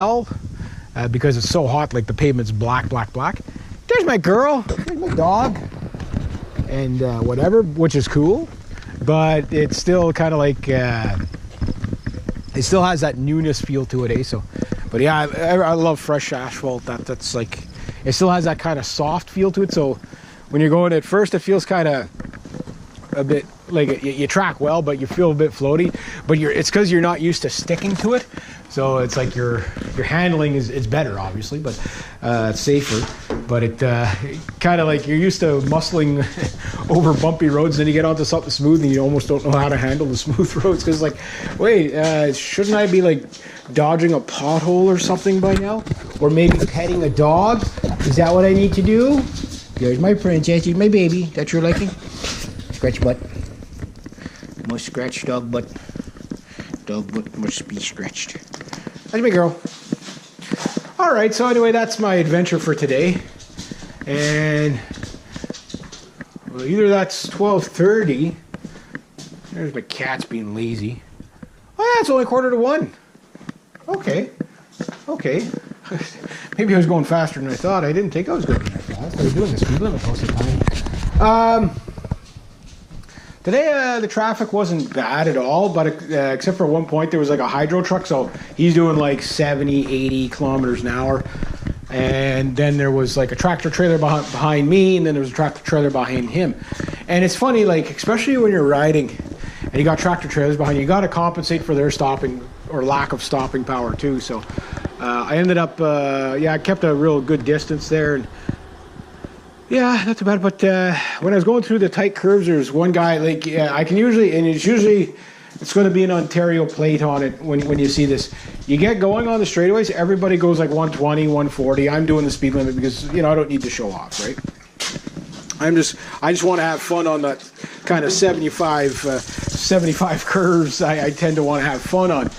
because it's so hot, like the pavement's black. There's my girl, there's my dog, and whatever, which is cool, but it's still kind of like, it still has that newness feel to it, eh? So, but yeah, I love fresh asphalt. That's like, it still has that kind of soft feel to it. So when you're going at first, it feels kind of a bit like you track well, but you feel a bit floaty. But it's because you're not used to sticking to it. So it's like your handling is better, obviously, but it's safer. But it kind of like you're used to muscling over bumpy roads, then you get onto something smooth and you almost don't know how to handle the smooth roads, because like, wait, shouldn't I be like dodging a pothole or something by now? Or maybe petting a dog? Is that what I need to do? Here's my princess, here's my baby. That's your liking? Scratch butt. Must scratch dog butt. Dog butt must be scratched. That's my girl. All right, so anyway, that's my adventure for today. And well, either that's 12:30. There's my cats being lazy. Oh, yeah, it's only 1:45. Okay. Maybe I was going faster than I thought. I didn't think I was going that fast. I was doing the speed limit most of the time. Today, the traffic wasn't bad at all, but except for one point, there was like a hydro truck, so he's doing like 70, 80 kilometers an hour. And then there was like a tractor trailer behind me, and then there was a tractor trailer behind him. And it's funny, like, especially when you're riding and you got tractor trailers behind you, you got to compensate for their stopping or lack of stopping power too. So I ended up, I kept a real good distance there, and yeah, not too bad. But when I was going through the tight curves, there's one guy, like, I can usually, and it's going to be an Ontario plate on it when you see this. You get going on the straightaways, everybody goes like 120, 140. I'm doing the speed limit because, I don't need to show off, right? I just want to have fun on that kind of 75 curves. I tend to want to have fun on.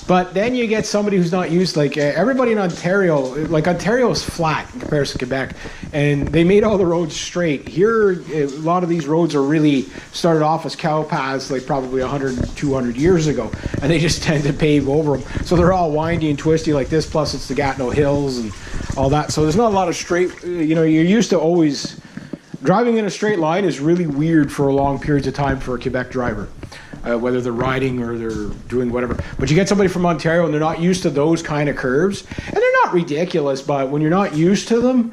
But then you get somebody who's not used, like everybody in Ontario, like Ontario is flat in comparison to Quebec, and they made all the roads straight. Here, a lot of these roads are really started off as cow paths like probably 100, 200 years ago, and they just tend to pave over them. So they're all windy and twisty like this, plus it's the Gatineau Hills and all that. So there's not a lot of straight, you're used to always, driving in a straight line is really weird for long periods of time for a Quebec driver. Whether they're riding or they're doing whatever. But you get somebody from Ontario and they're not used to those kind of curves. And they're not ridiculous, but when you're not used to them,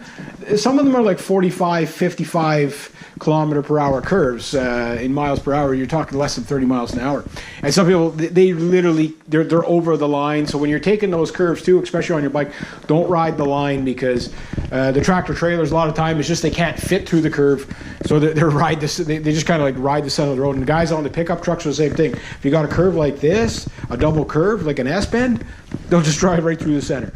some of them are like 45, 55 kilometer per hour curves. In miles per hour, you're talking less than 30 miles an hour. And some people, they literally, they're over the line. So when you're taking those curves too, especially on your bike, don't ride the line, because the tractor trailers, a lot of time, it's just they can't fit through the curve. So they just kind of like ride the center of the road. And the guys on the pickup trucks are the same thing. If you got a curve like this, a double curve, like an S-bend, they'll just drive right through the center.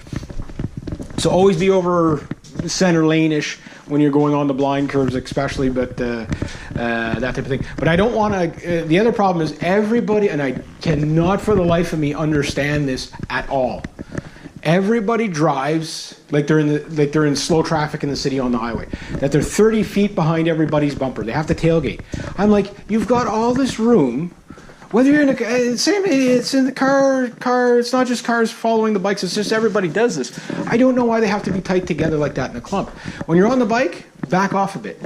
So always be over center lane-ish when you're going on the blind curves, especially, but that type of thing. But I don't want to, the other problem is everybody, and I cannot for the life of me understand this at all. Everybody drives like they're in slow traffic in the city on the highway, that they're 30 feet behind everybody's bumper. They have to tailgate. I'm like, you've got all this room. Whether you're in it's in the car. It's not just cars following the bikes. It's just everybody does this. I don't know why they have to be tight together like that in a clump. When you're on the bike, back off a bit.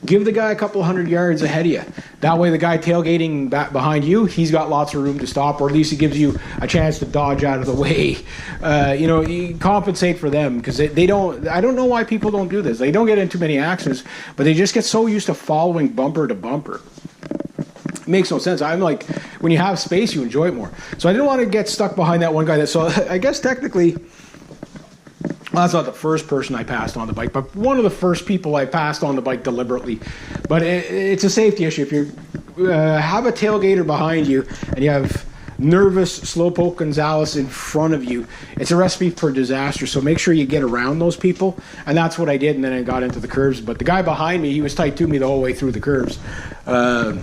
Give the guy a couple 100 yards ahead of you. That way the guy tailgating back behind you, he's got lots of room to stop, or at least it gives you a chance to dodge out of the way. You compensate for them, because they don't, I don't know why people don't do this. They don't get in too many accidents, but they just get so used to following bumper to bumper. It makes no sense. I'm like, when you have space, you enjoy it more. So I didn't want to get stuck behind that one guy. So I guess technically, well, that's not the first person I passed on the bike, but one of the first people I passed on the bike deliberately. But it's a safety issue. If you have a tailgater behind you and you have nervous Slowpoke Gonzalez in front of you, it's a recipe for disaster. So make sure you get around those people. And that's what I did, and then I got into the curves. But the guy behind me, he was tight to me the whole way through the curves. I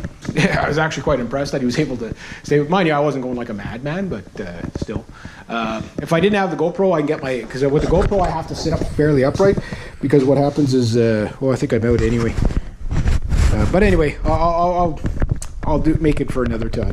was actually quite impressed that he was able to stay. Mind you, I wasn't going like a madman, but still. If I didn't have the GoPro, I can get because with the GoPro I have to sit up fairly upright, because what happens is, I think I'm out anyway. But anyway, I'll make it for another time.